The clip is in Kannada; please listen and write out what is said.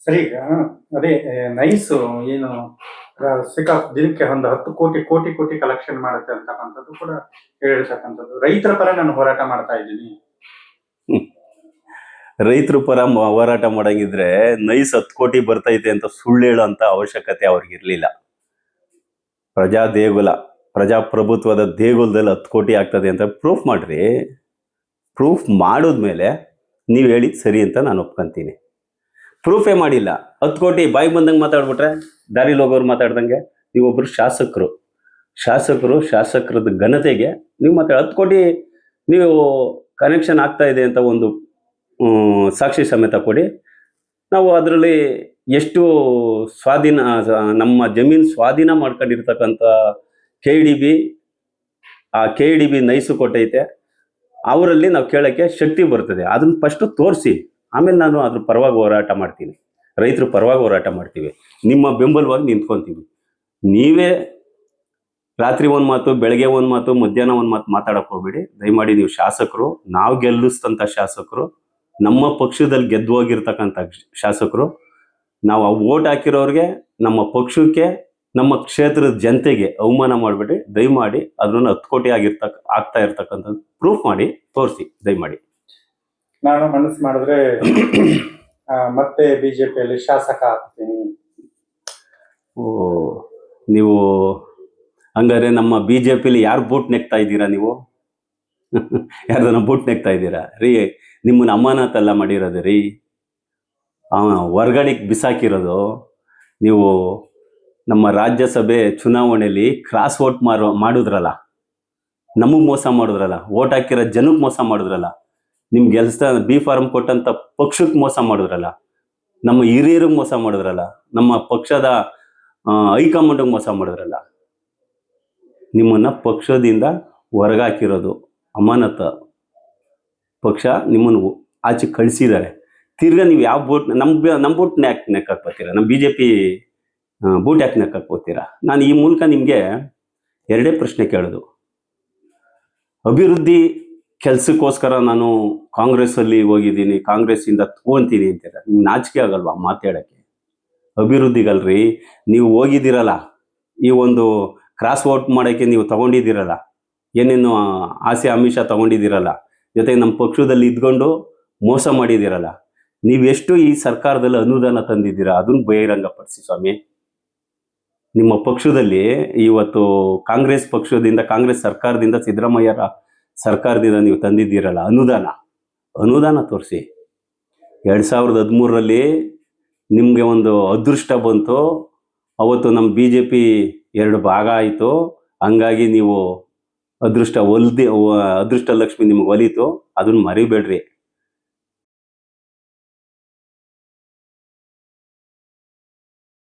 ಸರಿ ಈಗ ಅದೇ ನೈಸ್ ಏನು ದಿನಕ್ಕೆ ಒಂದು 10 ಕೋಟಿ ಕೋಟಿ ಕೋಟಿ ಕಲೆಕ್ಷನ್ ಮಾಡುತ್ತೆ ಅಂತಕ್ಕಂಥದ್ದು ಕೂಡ ಹೇಳಿರ್ತಕ್ಕಂಥದ್ದು. ರೈತರ ಪರ ನಾನು ಹೋರಾಟ ಮಾಡ್ತಾ ಇದ್ದೀನಿ. ರೈತರ ಪರ ಹೋರಾಟ ಮಾಡಂಗಿದ್ರೆ ನೈಸ್ 10 ಕೋಟಿ ಬರ್ತೈತೆ ಅಂತ ಸುಳ್ಳು ಹೇಳೋ ಅಂತ ಅವಶ್ಯಕತೆ ಅವ್ರಿಗಿರ್ಲಿಲ್ಲ. ಪ್ರಜಾ ದೇಗುಲ, ಪ್ರಜಾಪ್ರಭುತ್ವದ ದೇಗುಲದಲ್ಲಿ 10 ಕೋಟಿ ಆಗ್ತದೆ ಅಂತ ಪ್ರೂಫ್ ಮಾಡ್ರಿ. ಪ್ರೂಫ್ ಮಾಡಿದ್ಮೇಲೆ ನೀವು ಹೇಳಿದ್ ಸರಿ ಅಂತ ನಾನು ಒಪ್ಕೊಂತೀನಿ. ಪ್ರೂಫೇ ಮಾಡಿಲ್ಲ, 10 ಕೋಟಿ ಬಾಯಿ ಬಂದಂಗೆ ಮಾತಾಡ್ಬಿಟ್ರೆ, ದಾರಿಲಿ ಹೋಗೋರು ಮಾತಾಡ್ದಂಗೆ. ನೀವೊಬ್ರು ಶಾಸಕರದ ಘನತೆಗೆ ನೀವು 10 ಕೋಟಿ ನೀವು ಕನೆಕ್ಷನ್ ಆಗ್ತಾ ಇದೆ ಅಂತ ಒಂದು ಸಾಕ್ಷಿ ಸಮೇತ ಕೊಡಿ. ನಾವು ಅದರಲ್ಲಿ ಎಷ್ಟು ಸ್ವಾಧೀನ, ನಮ್ಮ ಜಮೀನು ಸ್ವಾಧೀನ ಮಾಡ್ಕೊಂಡಿರ್ತಕ್ಕಂಥ KDB, ಆ KDB ನೈಸು ಕೊಟ್ಟೈತೆ, ಅವರಲ್ಲಿ ನಾವು ಕೇಳೋಕ್ಕೆ ಶಕ್ತಿ ಬರ್ತದೆ. ಅದನ್ನ ಫಸ್ಟು ತೋರಿಸಿ, ಆಮೇಲೆ ನಾನು ಅದ್ರ ಪರವಾಗಿ ಹೋರಾಟ ಮಾಡ್ತೀನಿ. ರೈತರ ಪರವಾಗಿ ಹೋರಾಟ ಮಾಡ್ತೀವಿ, ನಿಮ್ಮ ಬೆಂಬಲವಾಗಿ ನಿಂತ್ಕೊತೀವಿ. ನೀವೇ ರಾತ್ರಿ ಒಂದು ಮಾತು, ಬೆಳಗ್ಗೆ ಒಂದು ಮಾತು, ಮಧ್ಯಾಹ್ನ ಒಂದು ಮಾತು ಮಾತಾಡಕ್ಕೆ ಹೋಗ್ಬೇಡಿ ದಯಮಾಡಿ. ನೀವು ಶಾಸಕರು, ನಾವು ಗೆಲ್ಲಿಸ್ತಂಥ ಶಾಸಕರು, ನಮ್ಮ ಪಕ್ಷದಲ್ಲಿ ಗೆದ್ದು ಹೋಗಿರ್ತಕ್ಕಂಥ ಶಾಸಕರು. ನಾವು ಓಟ್ ಹಾಕಿರೋರಿಗೆ, ನಮ್ಮ ಪಕ್ಷಕ್ಕೆ, ನಮ್ಮ ಕ್ಷೇತ್ರದ ಜನತೆಗೆ ಅವಮಾನ ಮಾಡಬೇಡಿ ದಯಮಾಡಿ. ಅದನ್ನು 10 ಕೋಟಿ ಆಗ್ತಾ ಇರ್ತಕ್ಕಂಥದ್ದು ಪ್ರೂಫ್ ಮಾಡಿ ತೋರಿಸಿ ದಯಮಾಡಿ. ನಾನು ಮನಸ್ಸು ಮಾಡಿದ್ರೆ ಮತ್ತೆ ಬಿಜೆಪಿಯಲ್ಲಿ ಶಾಸಕ ಆಗ್ತೀನಿ. ನೀವು ಹಂಗಾರೆ ನಮ್ಮ BJPಲಿ ಯಾರು ಬೂಟ್ ನೆಕ್ತಾ ಇದ್ದೀರಾ? ನೀವು ಯಾರ್ದನ್ನ ಬೂಟ್ ನೆಕ್ತಾ ಇದ್ದೀರಾ ರೀ? ನಿಮ್ಮನ್ನ ಅಮಾನತೆಲ್ಲ ಮಾಡಿರೋದು ರೀ, ಹೊರ್ಗಡೆಗೆ ಬಿಸಾಕಿರೋದು. ನೀವು ನಮ್ಮ ರಾಜ್ಯಸಭೆ ಚುನಾವಣೆಯಲ್ಲಿ ಕ್ರಾಸ್ ವೋಟ್ ಮಾಡಿದ್ರಲ್ಲ, ನಮಗೆ ಮೋಸ ಮಾಡಿದ್ರಲ್ಲ, ವೋಟ್ ಹಾಕಿರೋ ಜನಕ್ಕೆ ಮೋಸ ಮಾಡಿದ್ರಲ್ಲ, ನಿಮ್ಗೆ B ಫಾರ್ಮ್ ಕೊಟ್ಟಂಥ ಪಕ್ಷಕ್ಕೆ ಮೋಸ ಮಾಡಿದ್ರಲ್ಲ, ನಮ್ಮ ಹಿರಿಯರಿಗೆ ಮೋಸ ಮಾಡಿದ್ರಲ್ಲ, ನಮ್ಮ ಪಕ್ಷದ ಹೈಕಮಾಂಡ್ಗೆ ಮೋಸ ಮಾಡಿದ್ರಲ್ಲ. ನಿಮ್ಮನ್ನ ಪಕ್ಷದಿಂದ ಹೊರಗಾಕಿರೋದು ಅಮಾನತ. ಪಕ್ಷ ನಿಮ್ಮನ್ನು ಆಚೆ ಕಳಿಸಿದ್ದಾರೆ. ತಿರ್ಗಾ ನೀವು ಯಾವ ಬೂಟ್, ನಮ್ಮ ಬೂಟ್ ಯಾಕೆ ನೆಕ್ಕಕ್ಕೆ ಬರ್ತೀರಾ? ನಮ್ಮ BJP ಬೂಟ್ ಯಾಕೆ ನೆಕ್ಕಕ್ಕೆ ಬರ್ತೀರಾ? ನಾನು ಈ ಮೂಲಕ ನಿಮಗೆ ಎರಡೇ ಪ್ರಶ್ನೆ ಕೇಳೋದು. ಅಭಿವೃದ್ಧಿ ಕೆಲಸಕ್ಕೋಸ್ಕರ ನಾನು ಕಾಂಗ್ರೆಸ್ಸಲ್ಲಿ ಹೋಗಿದ್ದೀನಿ, ಕಾಂಗ್ರೆಸ್ಸಿಂದ ತಗೊಂತೀನಿ ಅಂತೀರ. ನಿಮ್ಗೆ ನಾಚಿಕೆ ಆಗಲ್ವಾ ಮಾತಾಡೋಕ್ಕೆ? ಅಭಿವೃದ್ಧಿಗಲ್ರಿ, ನೀವು ಹೋಗಿದ್ದೀರಲ್ಲ, ಈ ಒಂದು ಕ್ರಾಸ್ ವೋಟ್ ಮಾಡೋಕ್ಕೆ ನೀವು ತಗೊಂಡಿದ್ದೀರಲ್ಲ, ಏನೇನು ಆಸೆ ಆಮಿಷ ತಗೊಂಡಿದ್ದೀರಲ್ಲ, ಜೊತೆಗೆ ನಮ್ಮ ಪಕ್ಷದಲ್ಲಿ ಇದ್ಕೊಂಡು ಮೋಸ ಮಾಡಿದ್ದೀರಲ್ಲ, ನೀವೆಷ್ಟು ಈ ಸರ್ಕಾರದಲ್ಲಿ ಅನುದಾನ ತಂದಿದ್ದೀರಾ ಅದನ್ನು ಬಹಿರಂಗಪಡಿಸಿ ಸ್ವಾಮಿ. ನಿಮ್ಮ ಪಕ್ಷದಲ್ಲಿ ಇವತ್ತು ಕಾಂಗ್ರೆಸ್ ಪಕ್ಷದಿಂದ, ಕಾಂಗ್ರೆಸ್ ಸರ್ಕಾರದಿಂದ, ಸಿದ್ದರಾಮಯ್ಯರ ಸರ್ಕಾರದಿಂದ ನೀವು ತಂದಿದ್ದೀರಲ್ಲ ಅನುದಾನ ತೋರಿಸಿ. 2013ರಲ್ಲಿ ನಿಮಗೆ ಒಂದು ಅದೃಷ್ಟ ಬಂತು. ಅವತ್ತು ನಮ್ಮ BJP 2 ಭಾಗ ಆಯಿತು. ಹಂಗಾಗಿ ನೀವು ಅದೃಷ್ಟ ಲಕ್ಷ್ಮಿ ನಿಮಗೆ ಒಲಿತು. ಅದನ್ನು ಮರಿಬೇಡ್ರಿ.